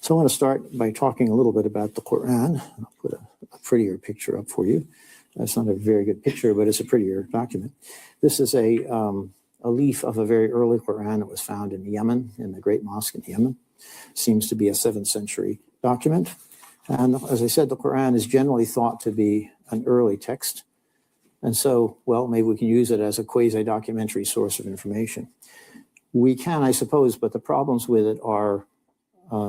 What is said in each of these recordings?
So I want to start by talking a little bit about the Quran. I'll put a prettier picture up for you. That's not a very good picture, but it's a prettier document. This is a leaf of a very early Quran that was found in Yemen, in the Great Mosque in Yemen. Seems to be a 7th century document. And as I said, the Quran is generally thought to be an early text. And so, well, maybe we can use it as a quasi-documentary source of information. We can, I suppose, but the problems with it are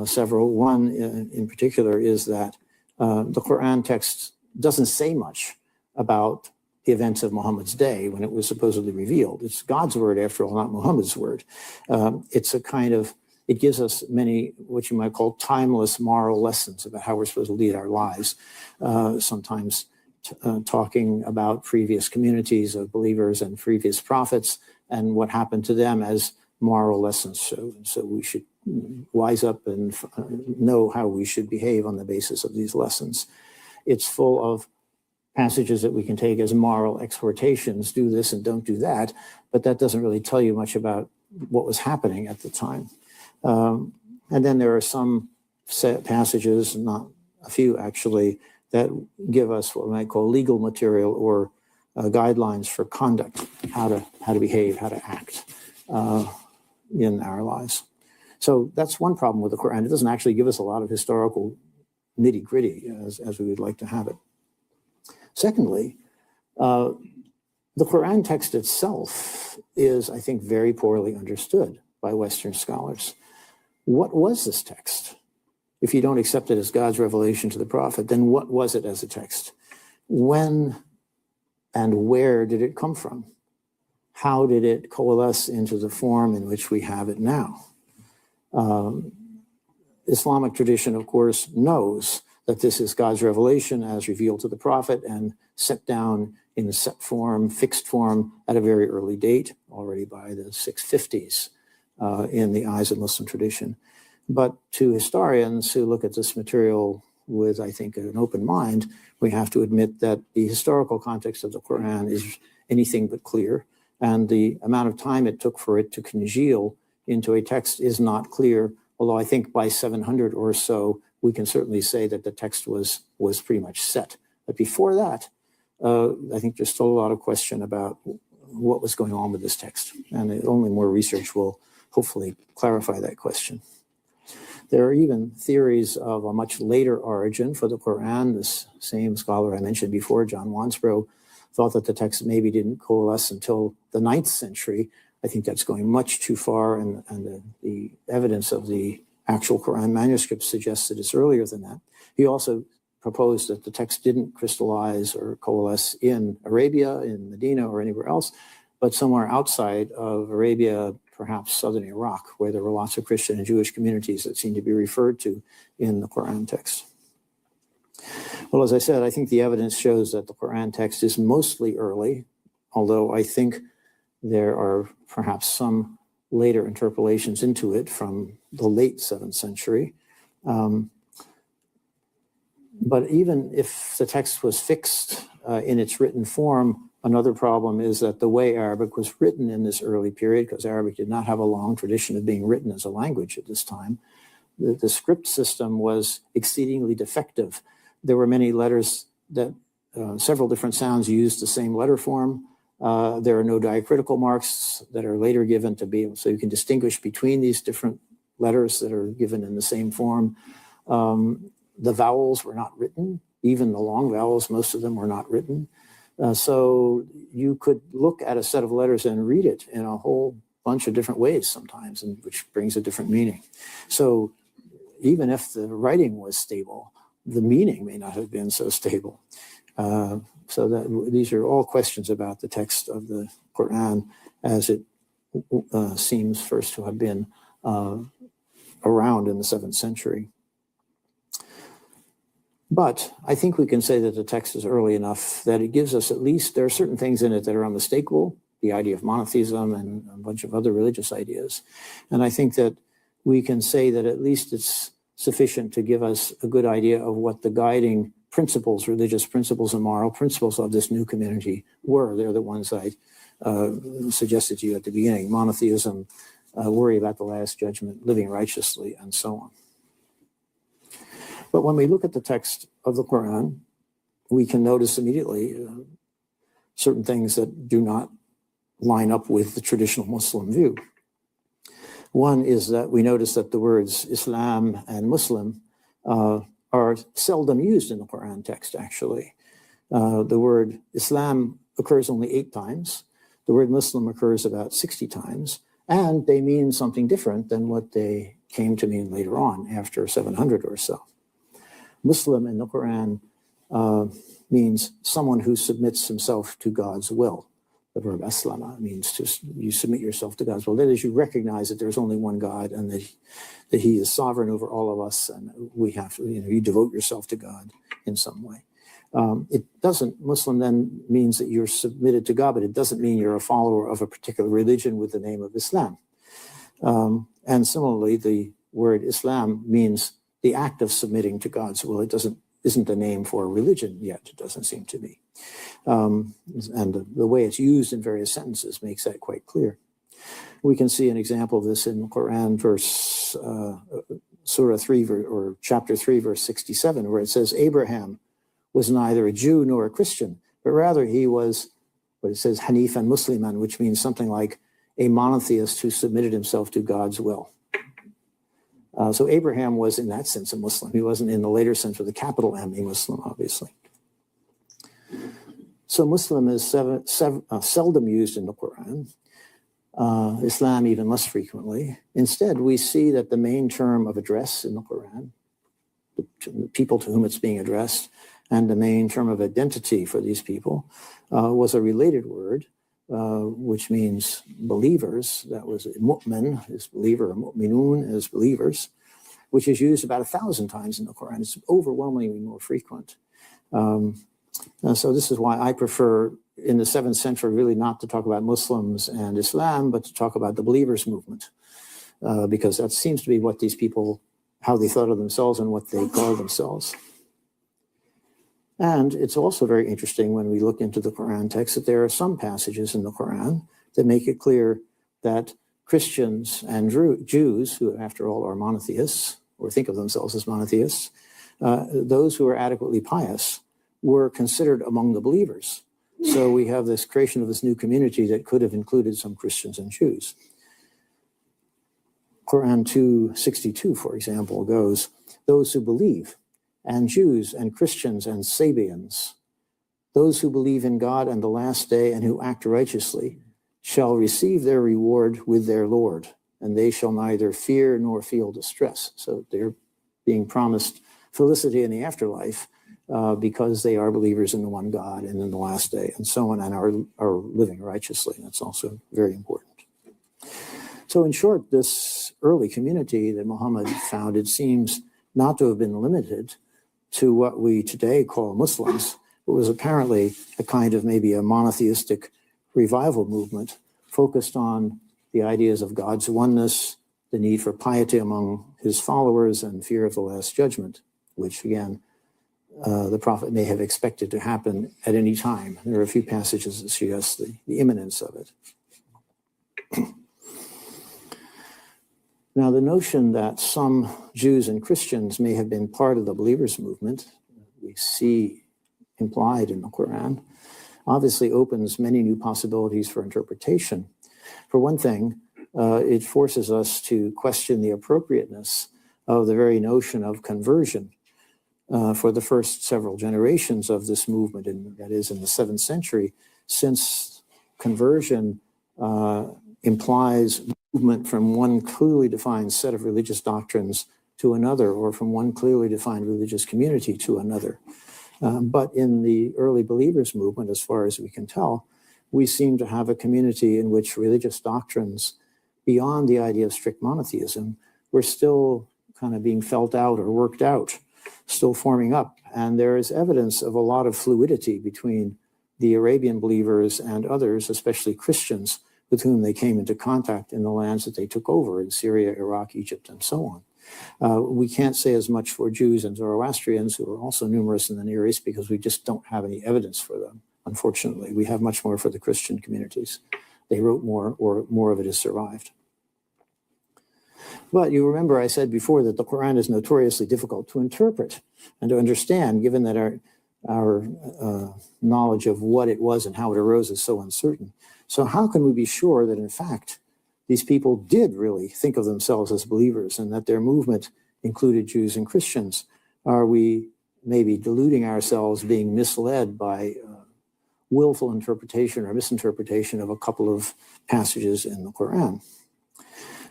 several. One in particular is that the Quran text doesn't say much about the events of Muhammad's day when it was supposedly revealed. It's God's word, after all, not Muhammad's word. It's a kind of, it gives us many, what you might call timeless moral lessons about how we're supposed to lead our lives. Sometimes talking about previous communities of believers and previous prophets and what happened to them as moral lessons. So we should wise up and know how we should behave on the basis of these lessons. It's full of passages that we can take as moral exhortations, do this and don't do that, but that doesn't really tell you much about what was happening at the time. And then there are some set passages, not a few actually, that give us what we might call legal material or guidelines for conduct, how to behave, how to act in our lives. So that's one problem with the Quran. It doesn't actually give us a lot of historical nitty-gritty as we would like to have it. Secondly, the Quran text itself is, I think, very poorly understood by Western scholars. What was this text? If you don't accept it as God's revelation to the prophet, then what was it as a text? When and where did it come from? How did it coalesce into the form in which we have it now? Islamic tradition, of course, knows that this is God's revelation as revealed to the prophet and set down in a set form, fixed form at a very early date, already by the 650s in the eyes of Muslim tradition. But to historians who look at this material with, I think, an open mind, we have to admit that the historical context of the Quran is anything but clear, and the amount of time it took for it to congeal into a text is not clear, although I think by 700 or so, we can certainly say that the text was pretty much set. But before that, I think there's still a lot of question about what was going on with this text, and only more research will hopefully clarify that question. There are even theories of a much later origin for the Quran. This same scholar I mentioned before, John Wansbrough, thought that the text maybe didn't coalesce until the 9th century. I think that's going much too far, and the evidence of the actual Quran manuscript suggests that it's earlier than that. He also proposed that the text didn't crystallize or coalesce in Arabia, in Medina, or anywhere else, but somewhere outside of Arabia, perhaps southern Iraq, where there were lots of Christian and Jewish communities that seem to be referred to in the Quran text. Well, as I said, I think the evidence shows that the Quran text is mostly early, although I think there are perhaps some later interpolations into it from the late 7th century. But even if the text was fixed in its written form, another problem is that the way Arabic was written in this early period, because Arabic did not have a long tradition of being written as a language at this time, the script system was exceedingly defective. There were many letters that several different sounds used the same letter form. There are no diacritical marks that are later given to be able, so you can distinguish between these different letters that are given in the same form. The vowels were not written, even the long vowels, most of them were not written. So you could look at a set of letters and read it in a whole bunch of different ways sometimes, and which brings a different meaning. So even if the writing was stable, the meaning may not have been so stable. So that these are all questions about the text of the Quran as it seems first to have been around in the 7th century. But I think we can say that the text is early enough that it gives us at least, there are certain things in it that are unmistakable, the idea of monotheism and a bunch of other religious ideas. And I think that we can say that at least it's sufficient to give us a good idea of what the guiding principles, religious principles and moral principles of this new community were. They're the ones I suggested to you at the beginning: monotheism, worry about the last judgment, living righteously, and so on. But when we look at the text of the Quran, we can notice immediately certain things that do not line up with the traditional Muslim view. One is that we notice that the words Islam and Muslim are seldom used in the Quran text, actually. The word Islam occurs only 8 times. The word Muslim occurs about 60 times, and they mean something different than what they came to mean later on, after 700 or so. Muslim in the Quran means someone who submits himself to God's will. The verb aslama means you submit yourself to God's will. That is, you recognize that there's only one God and that he is sovereign over all of us, and we have to, you devote yourself to God in some way. Muslim then means that you're submitted to God, but it doesn't mean you're a follower of a particular religion with the name of Islam. And similarly, the word Islam means the act of submitting to God's will. It isn't a name for a religion yet, it doesn't seem to me. And the way it's used in various sentences makes that quite clear. We can see an example of this in the Quran, Surah 3, or chapter 3, verse 67, where it says, Abraham was neither a Jew nor a Christian, but rather he was, what it says, Hanifan Musliman, which means something like a monotheist who submitted himself to God's will. So Abraham was, in that sense, a Muslim. He wasn't in the later sense with a capital M, a Muslim, obviously. So Muslim is seldom used in the Quran. Islam even less frequently. Instead, we see that the main term of address in the Quran, the people to whom it's being addressed, and the main term of identity for these people was a related word, which means believers. That was mu'min is believer, mu'minun is believers, which is used about 1,000 times in the Quran. It's overwhelmingly more frequent. So this is why I prefer in the 7th century really not to talk about Muslims and Islam, but to talk about the believers movement, because that seems to be what these people, how they thought of themselves and what they called themselves. And it's also very interesting when we look into the Quran text that there are some passages in the Quran that make it clear that Christians and Jews, who after all are monotheists, or think of themselves as monotheists, those who are adequately pious were considered among the believers. So we have this creation of this new community that could have included some Christians and Jews. Quran 2:62, for example, goes, those who believe, and Jews and Christians and Sabians, those who believe in God and the last day and who act righteously, shall receive their reward with their Lord, and they shall neither fear nor feel distress. So they're being promised felicity in the afterlife because they are believers in the one God and in the last day and so on, and are living righteously. That's also very important. So in short, this early community that Muhammad founded seems not to have been limited to what we today call Muslims. It was apparently a kind of maybe a monotheistic revival movement focused on the ideas of God's oneness, the need for piety among his followers, and fear of the Last Judgment, which again, the Prophet may have expected to happen at any time. There are a few passages that suggest the imminence of it. Now, the notion that some Jews and Christians may have been part of the believers movement, we see implied in the Quran, obviously opens many new possibilities for interpretation. For one thing, it forces us to question the appropriateness of the very notion of conversion for the first several generations of this movement, that is in the 7th century, since conversion implies movement from one clearly defined set of religious doctrines to another, or from one clearly defined religious community to another. But in the early believers movement, as far as we can tell, we seem to have a community in which religious doctrines beyond the idea of strict monotheism were still kind of being felt out or worked out, still forming up. And there is evidence of a lot of fluidity between the Arabian believers and others, especially Christians, with whom they came into contact in the lands that they took over in Syria, Iraq, Egypt, and so on. We can't say as much for Jews and Zoroastrians, who are also numerous in the Near East, because we just don't have any evidence for them, unfortunately. We have much more for the Christian communities. They wrote more, or more of it has survived. But you remember I said before that the Quran is notoriously difficult to interpret and to understand, given that our knowledge of what it was and how it arose is so uncertain. So how can we be sure that, in fact, these people did really think of themselves as believers and that their movement included Jews and Christians? Are we maybe deluding ourselves, being misled by willful interpretation or misinterpretation of a couple of passages in the Quran?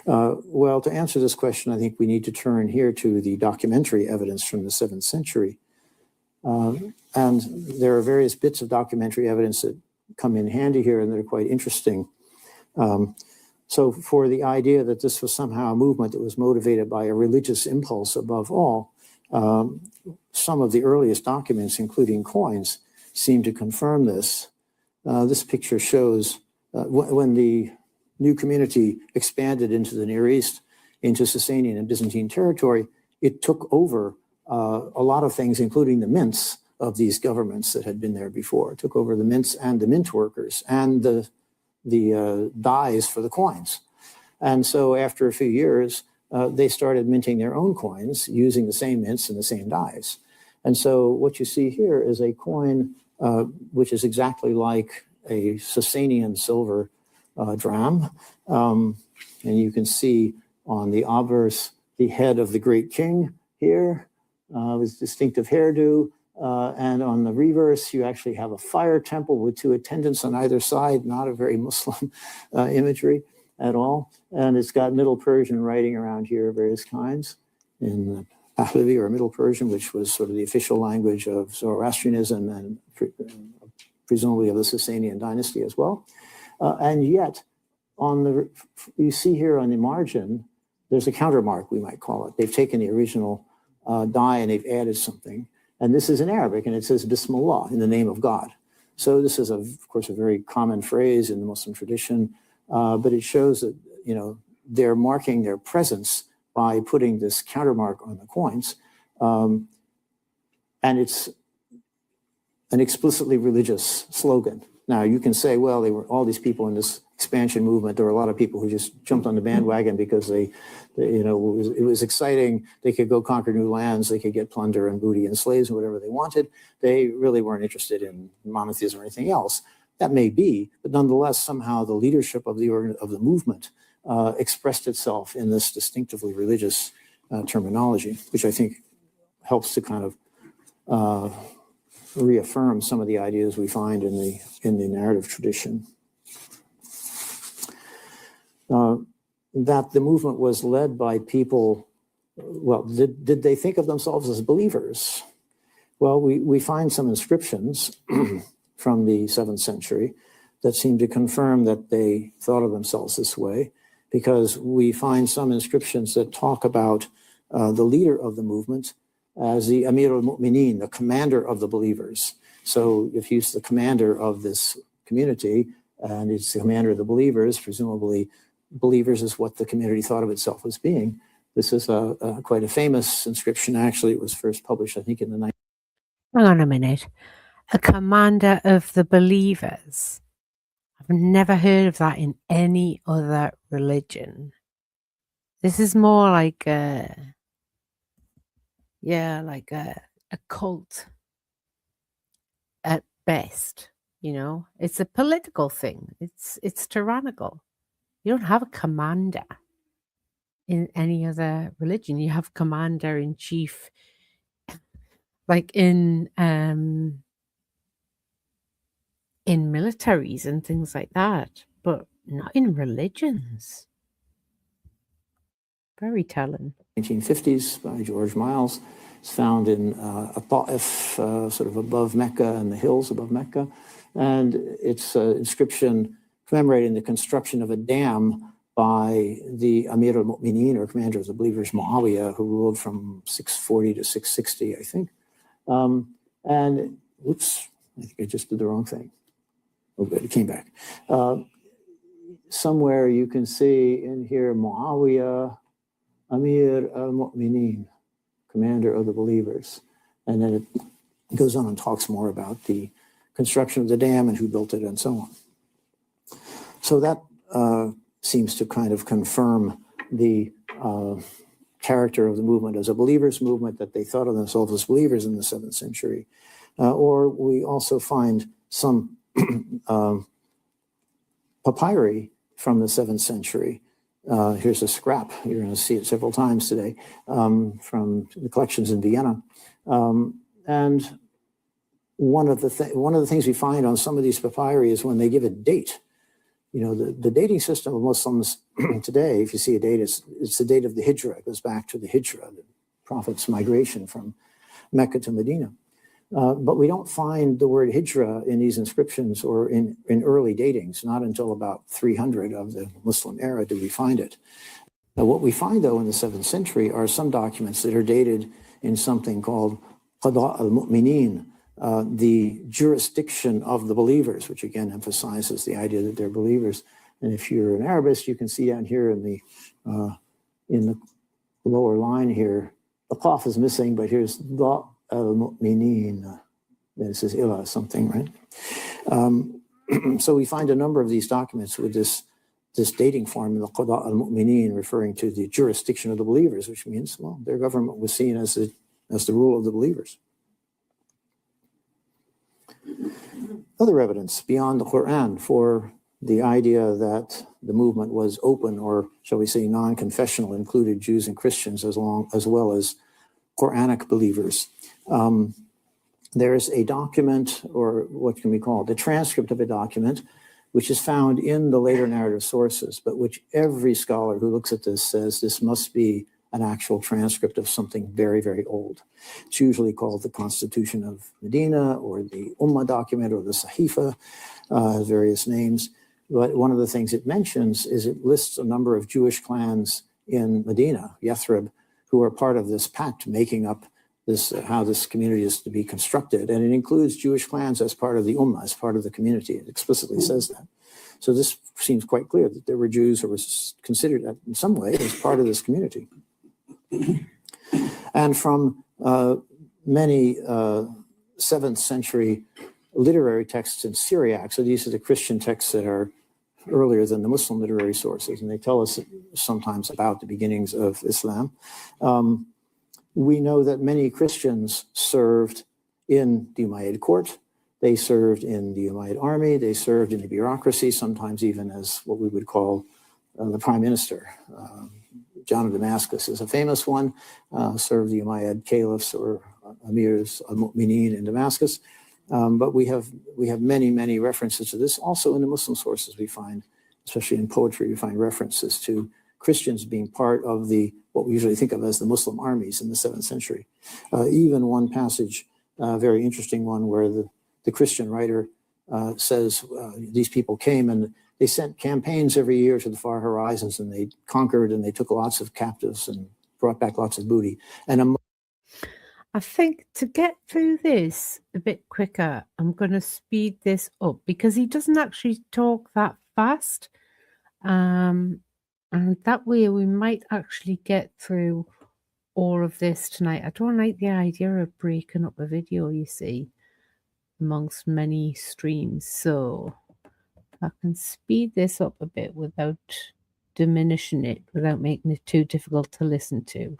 Well, to answer this question, I think we need to turn here to the documentary evidence from the 7th century. And there are various bits of documentary evidence that come in handy here and they're quite interesting. So for the idea that this was somehow a movement that was motivated by a religious impulse above all, some of the earliest documents, including coins, seem to confirm this. This picture shows when the new community expanded into the Near East, into Sasanian and Byzantine territory, it took over a lot of things, including the mints of these governments that had been there before. It took over the mints and the mint workers and the dyes for the coins. And so after a few years, they started minting their own coins using the same mints and the same dyes. And so what you see here is a coin which is exactly like a Sasanian silver dram. And you can see on the obverse the head of the great king here with distinctive hairdo. And on the reverse, you actually have a fire temple with 2 attendants on either side, not a very Muslim imagery at all. And it's got Middle Persian writing around here, various kinds, in Pahlavi or Middle Persian, which was sort of the official language of Zoroastrianism and presumably of the Sasanian dynasty as well. And yet, you see here on the margin, there's a countermark, we might call it. They've taken the original die and they've added something. And this is in Arabic, and it says Bismillah, in the name of God. So this is, of course, a very common phrase in the Muslim tradition, but it shows that, you know, they're marking their presence by putting this countermark on the coins. And it's an explicitly religious slogan. Now, you can say, well, they were all these people in this expansion movement. There were a lot of people who just jumped on the bandwagon because they you know, it was exciting. They could go conquer new lands. They could get plunder and booty and slaves and whatever they wanted. They really weren't interested in monotheism or anything else. That may be, but nonetheless, somehow the leadership of the movement expressed itself in this distinctively religious terminology, which I think helps to kind of reaffirm some of the ideas we find in the narrative tradition. That the movement was led by people, well, did they think of themselves as believers? Well, we find some inscriptions from the 7th century that seem to confirm that they thought of themselves this way, because we find some inscriptions that talk about the leader of the movement as the Amir al-Mu'mineen, the commander of the believers. So if he's the commander of this community and it's the commander of the believers, presumably believers is what the community thought of itself as being. This is quite a famous inscription. Actually, it was first published, I think, in the 19th. Hang on a minute. A commander of the believers. I've never heard of that in any other religion. This is more like a cult at best, you know. It's a political thing. It's tyrannical. You don't have a commander in any other religion. You have commander-in-chief, like in militaries and things like that, but not in religions. Very telling. 1950s by George Miles. It's found in a Ta'if, sort of above Mecca and the hills above Mecca. And it's an inscription commemorating the construction of a dam by the Amir al-Mu'mineen, or commander of the believers, Muawiyah, who ruled from 640 to 660, I think. And, oops, I think I just did the wrong thing. Oh, good, it came back. Somewhere you can see in here, Muawiyah, Amir al-Mu'mineen, commander of the believers. And then it goes on and talks more about the construction of the dam and who built it and so on. So that seems to kind of confirm the character of the movement as a believers movement, that they thought of themselves as believers in the 7th century. Or we also find some papyri from the 7th century. Here's a scrap. You're going to see it several times today from the collections in Vienna. And one of the things we find on some of these papyri is when they give a date. You know, the dating system of Muslims today, if you see a date, it's the date of the Hijra. It goes back to the Hijra, the Prophet's migration from Mecca to Medina. But we don't find the word Hijra in these inscriptions or in early datings. Not until about 300 of the Muslim era do we find it. Now, what we find, though, in the 7th century are some documents that are dated in something called Qada al-Mu'mineen, the jurisdiction of the believers, which again emphasizes the idea that they're believers. And if you're an Arabist, you can see down here in the lower line here, the qaf is missing, but here's Da al-Mu'mineen. This is ila something, right? So we find a number of these documents with this dating form in the Qada al-Mu'mineen, referring to the jurisdiction of the believers, which means, well, their government was seen as the rule of the believers. Other evidence beyond the Quran for the idea that the movement was open, or shall we say non-confessional, included Jews and Christians as well as Quranic believers. There's a document, or what can we call it, the transcript of a document, which is found in the later narrative sources, but which every scholar who looks at this says this must be an actual transcript of something very, very old. It's usually called the Constitution of Medina, or the Ummah document, or the Sahifa, various names. But one of the things it mentions is it lists a number of Jewish clans in Medina, Yathrib, who are part of this pact making up this, how this community is to be constructed. And it includes Jewish clans as part of the Ummah, as part of the community. It explicitly says that. So this seems quite clear that there were Jews who were considered in some way as part of this community. And from many 7th century literary texts in Syriac, so these are the Christian texts that are earlier than the Muslim literary sources, and they tell us sometimes about the beginnings of Islam. We know that many Christians served in the Umayyad court. They served in the Umayyad army. They served in the bureaucracy, sometimes even as what we would call the prime minister. John of Damascus is a famous one, served the Umayyad caliphs or emirs al-Mu'mineen in Damascus. But we have many, many references to this. Also in the Muslim sources we find, especially in poetry, we find references to Christians being part of what we usually think of as the Muslim armies in the 7th century. Even one passage, a very interesting one, where the Christian writer says these people came and they sent campaigns every year to the far horizons, and they conquered and they took lots of captives and brought back lots of booty. And I think to get through this a bit quicker, I'm going to speed this up because he doesn't actually talk that fast. And that way we might actually get through all of this tonight. I don't like the idea of breaking up a video, you see, amongst many streams. So I can speed this up a bit without diminishing it, without making it too difficult to listen to.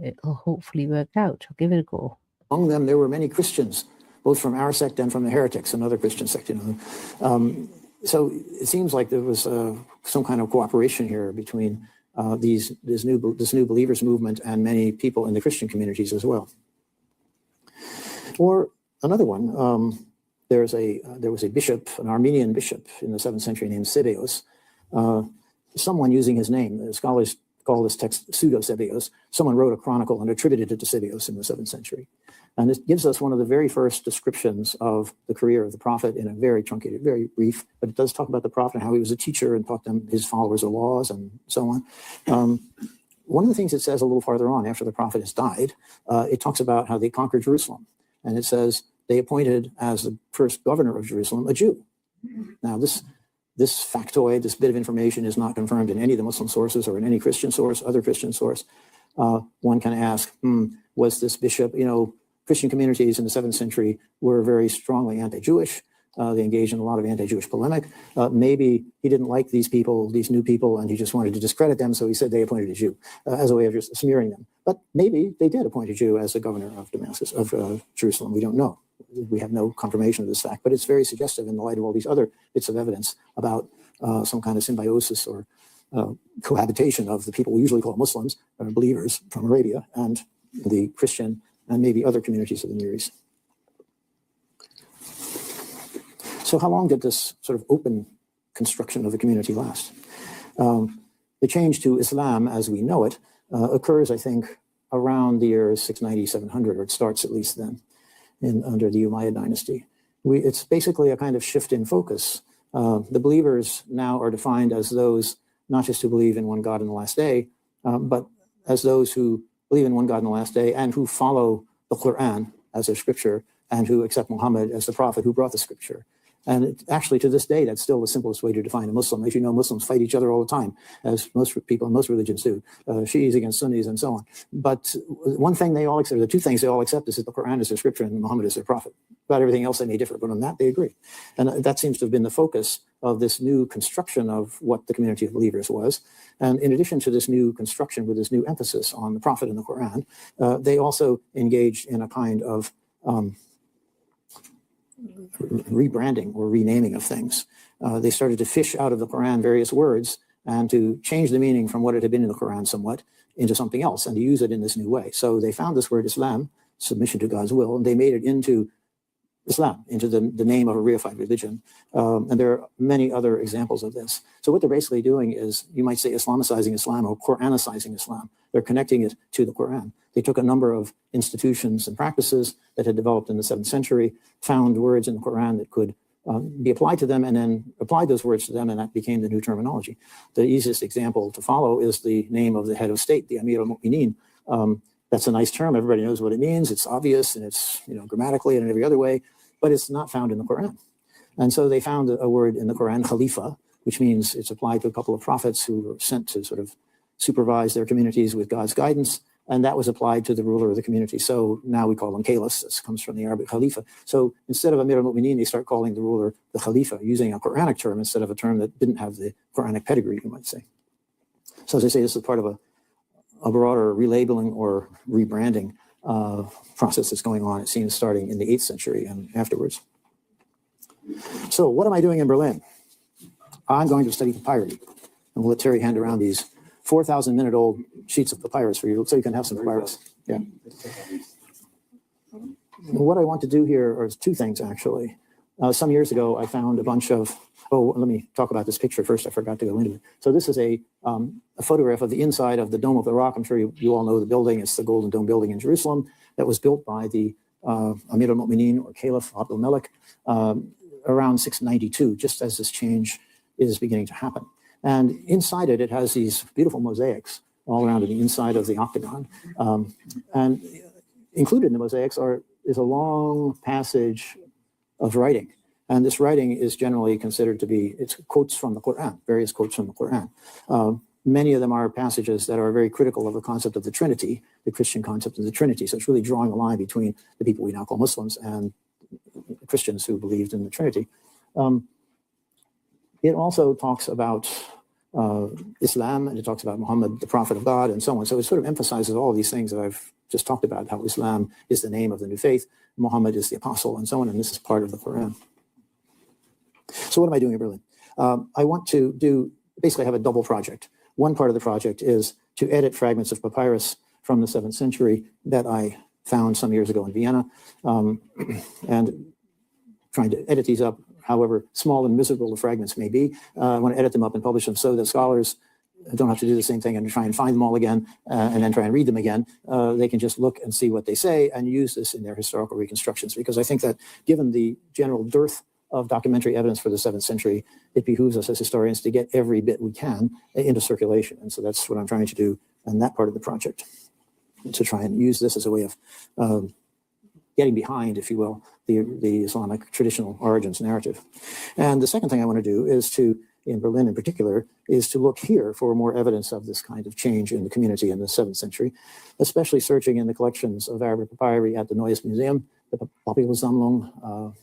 It'll hopefully work out. I'll give it a go. Among them, there were many Christians, both from our sect and from the heretics, another Christian sect. So it seems like there was some kind of cooperation here between this new believers movement and many people in the Christian communities as well. Or another one. There was a bishop, an Armenian bishop in the 7th century named Sebeos. Someone using his name, the scholars call this text pseudo-Sebeos. Someone wrote a chronicle and attributed it to Sebeos in the 7th century. And it gives us one of the very first descriptions of the career of the prophet in a very truncated, very brief, but it does talk about the prophet and how he was a teacher and taught them, his followers, the laws and so on. One of the things it says a little farther on, after the prophet has died, it talks about how they conquered Jerusalem. And it says they appointed as the first governor of Jerusalem a Jew. Now this factoid, this bit of information is not confirmed in any of the Muslim sources or in any Christian source, other Christian source. One can ask, was this bishop, Christian communities in the 7th century were very strongly anti-Jewish. They engaged in a lot of anti-Jewish polemic. Maybe he didn't like these people, these new people, and he just wanted to discredit them, so he said they appointed a Jew as a way of just smearing them. But maybe they did appoint a Jew as the governor of Damascus, of Jerusalem. We don't know. We have no confirmation of this fact, but it's very suggestive in the light of all these other bits of evidence about some kind of symbiosis or cohabitation of the people we usually call Muslims, or believers from Arabia, and the Christian and maybe other communities of the Near East. So how long did this sort of open construction of the community last? The change to Islam as we know it occurs, I think, around the year 690, 700, or it starts at least then, under the Umayyad dynasty. It's basically a kind of shift in focus. The believers now are defined as those not just who believe in one God in the last day, but as those who believe in one God in the last day and who follow the Quran as their scripture and who accept Muhammad as the prophet who brought the scripture. And actually, to this day, that's still the simplest way to define a Muslim. As you know, Muslims fight each other all the time, as most people in most religions do, Shi'is against Sunnis and so on. But one thing they all accept, the two things they all accept is that the Quran is their scripture and Muhammad is their prophet. About everything else they may differ, but on that they agree. And that seems to have been the focus of this new construction of what the community of believers was. And in addition to this new construction with this new emphasis on the prophet and the Quran, they also engaged in a kind of rebranding or renaming of things. They started to fish out of the Quran various words and to change the meaning from what it had been in the Quran somewhat into something else and to use it in this new way. So they found this word Islam, submission to God's will, and they made it into Islam, into the name of a reified religion. And there are many other examples of this. So what they're basically doing is, you might say, Islamicizing Islam or Quranicizing Islam. They're connecting it to the Quran. They took a number of institutions and practices that had developed in the 7th century, found words in the Quran that could be applied to them, and then applied those words to them, and that became the new terminology. The easiest example to follow is the name of the head of state, the Amir al-Mu'mineen. That's a nice term. Everybody knows what it means. It's obvious, and it's grammatically and in every other way, but it's not found in the Quran. And so they found a word in the Quran, Khalifa, which means it's applied to a couple of prophets who were sent to sort of supervise their communities with God's guidance, and that was applied to the ruler of the community. So now we call them caliphs. This comes from the Arabic Khalifa. So instead of Amir al-Mu'mineen, they start calling the ruler the Khalifa, using a Quranic term instead of a term that didn't have the Quranic pedigree, you might say. So as I say, this is part of a broader relabeling or rebranding process that's going on, it seems, starting in the 8th century and afterwards. So what am I doing in Berlin? I'm going to study papyri. And we'll let Terry hand around these 4,000-minute-old sheets of papyrus for you, so you can have some papyrus. Yeah. What I want to do here are two things, actually. Some years ago, I found a bunch of, let me talk about this picture first. I forgot to go into it. So this is a photograph of the inside of the Dome of the Rock. I'm sure you all know the building. It's the Golden Dome building in Jerusalem that was built by the Amir al-Mu'mineen, or Caliph Abdul Malik, around 692, just as this change is beginning to happen. And inside it, it has these beautiful mosaics all around the inside of the octagon. And included in the mosaics is a long passage of writing. And this writing is generally considered to be, it's quotes from the Quran, various quotes from the Quran. Many of them are passages that are very critical of the concept of the Trinity, the Christian concept of the Trinity. So it's really drawing a line between the people we now call Muslims and Christians who believed in the Trinity. It also talks about Islam, and it talks about Muhammad, the prophet of God, and so on. So it sort of emphasizes all of these things that I've just talked about, how Islam is the name of the new faith, Muhammad is the apostle, and so on, and this is part of the Quran. So what am I doing in Berlin? I want to basically have a double project. One part of the project is to edit fragments of papyrus from the 7th century that I found some years ago in Vienna, and trying to edit these up, however small and miserable the fragments may be. I want to edit them up and publish them so that scholars don't have to do the same thing and try and find them all again and then try and read them again. They can just look and see what they say and use this in their historical reconstructions, because I think that given the general dearth of documentary evidence for the 7th century, it behooves us as historians to get every bit we can into circulation. And so that's what I'm trying to do in that part of the project, to try and use this as a way of getting behind, if you will, the Islamic traditional origins narrative. And the second thing I want to do is to, in Berlin in particular, is to look here for more evidence of this kind of change in the community in the 7th century, especially searching in the collections of Arabic papyri at the Neues Museum, the Papyrussammlung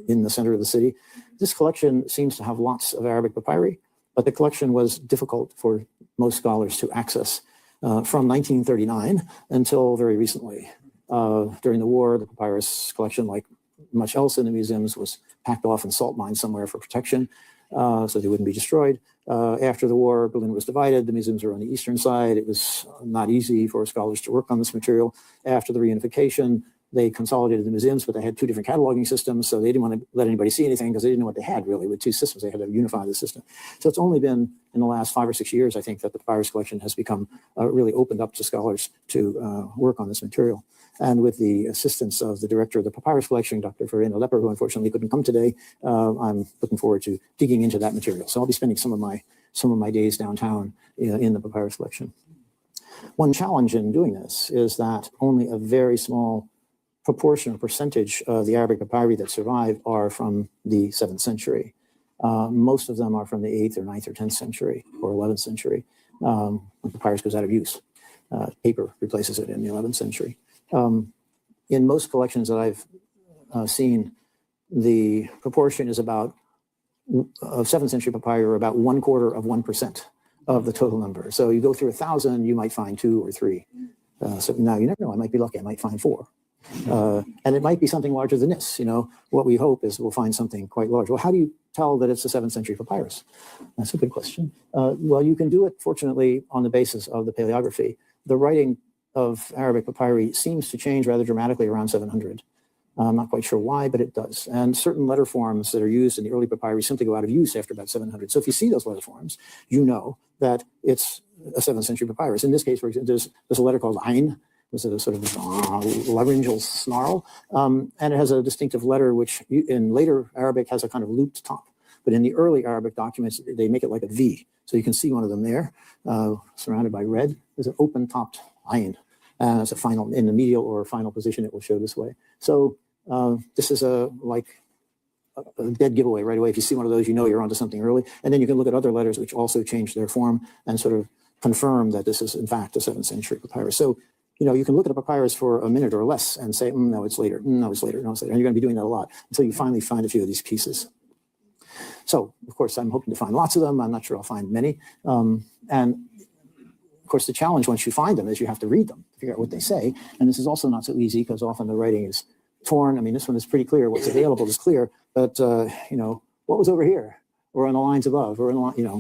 in the center of the city. This collection seems to have lots of Arabic papyri, but the collection was difficult for most scholars to access from 1939 until very recently. During the war, the papyrus collection, like much else in the museums, was packed off in salt mines somewhere for protection, so they wouldn't be destroyed. After the war, Berlin was divided. The museums were on the eastern side. It was not easy for scholars to work on this material. After the reunification, they consolidated the museums, but they had two different cataloging systems, so they didn't want to let anybody see anything because they didn't know what they had really with two systems. They had to unify the system. So it's only been in the last 5 or 6 years, I think, that the papyrus collection has become really opened up to scholars to work on this material. And with the assistance of the director of the papyrus collection, Dr. Verena Lepper, who unfortunately couldn't come today, I'm looking forward to digging into that material. So I'll be spending some of my days downtown in the papyrus collection. One challenge in doing this is that only a very small proportion or percentage of the Arabic papyri that survive are from the 7th century. Most of them are from the 8th or 9th or 10th century or 11th century, when papyrus goes out of use. Paper replaces it in the 11th century. In most collections that I've seen, the proportion is about, of 7th century papyri, are about 1/4% of the total number. So you go through 1,000, you might find 2 or 3. So now you never know, I might be lucky, I might find 4. And it might be something larger than this. What we hope is we'll find something quite large. Well, how do you tell that it's a 7th century papyrus? That's a good question. Well, you can do it, fortunately, on the basis of the paleography. The writing of Arabic papyri seems to change rather dramatically around 700. I'm not quite sure why, but it does. And certain letter forms that are used in the early papyri simply go out of use after about 700. So if you see those letter forms, you know that it's a 7th century papyrus. In this case, for example, there's a letter called Ain. It's a sort of laryngeal snarl, and it has a distinctive letter which in later Arabic has a kind of looped top. But in the early Arabic documents, they make it like a V. So you can see one of them there, surrounded by red. There's an open-topped ayin. As a final, in the medial or final position, it will show this way. So this is a dead giveaway right away. If you see one of those, you know you're onto something early. And then you can look at other letters which also change their form and sort of confirm that this is in fact a 7th century papyrus. So you can look at a papyrus for a minute or less and say, no, it's later. No, it's later. No, it's later. And you're going to be doing that a lot until you finally find a few of these pieces. So, of course, I'm hoping to find lots of them. I'm not sure I'll find many. And, of course, the challenge once you find them is you have to read them to figure out what they say. And this is also not so easy because often the writing is torn. I mean, this one is pretty clear. What's available is clear. But, what was over here or on the lines above or,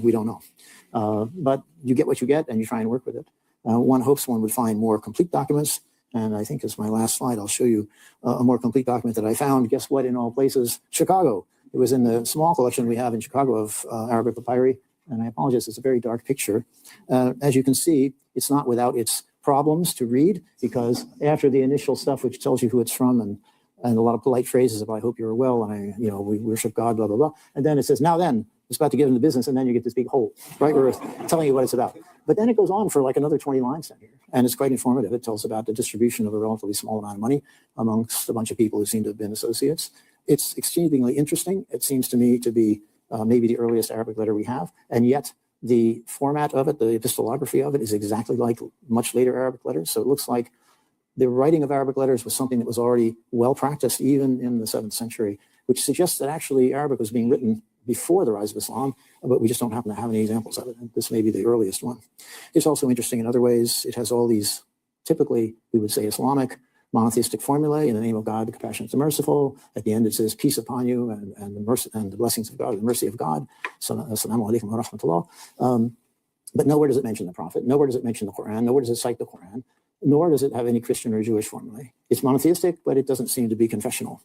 we don't know. But you get what you get and you try and work with it. One hopes one would find more complete documents. And I think as my last slide, I'll show you a more complete document that I found. Guess what, in all places? Chicago. It was in the small collection we have in Chicago of Arabic papyri. And I apologize, it's a very dark picture. As you can see, it's not without its problems to read, because after the initial stuff, which tells you who it's from and a lot of polite phrases of I hope you're well, and we worship God, blah, blah, blah. And then it says, now then, it's about to get into business, and then you get this big hole, right, where it's telling you what it's about. But then it goes on for like another 20 lines down here, and it's quite informative. It tells about the distribution of a relatively small amount of money amongst a bunch of people who seem to have been associates. It's exceedingly interesting. It seems to me to be maybe the earliest Arabic letter we have, and yet the format of it, the epistolography of it, is exactly like much later Arabic letters. So it looks like the writing of Arabic letters was something that was already well practiced even in the 7th century, which suggests that actually Arabic was being written before the rise of Islam, but we just don't happen to have any examples of it. And this may be the earliest one. It's also interesting in other ways. It has all these, typically we would say Islamic, monotheistic formulae: in the name of God, the compassionate, the merciful. At the end it says peace upon you and the mercy and the blessings of God, the mercy of God. Assalamu alaikum wa rahmatullah. But nowhere does it mention the Prophet. Nowhere does it mention the Quran. Nowhere does it cite the Quran. Nor does it have any Christian or Jewish formulae. It's monotheistic, but it doesn't seem to be confessional.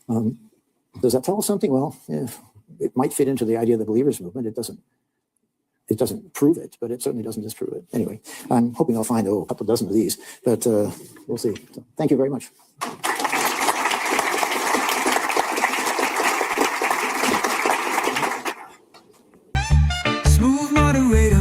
Does that tell us something? Well, it might fit into the idea of the believers movement. It doesn't prove it, but it certainly doesn't disprove it. Anyway, I'm hoping I'll find a couple dozen of these, but we'll see. So, thank you very much. Smooth moderator.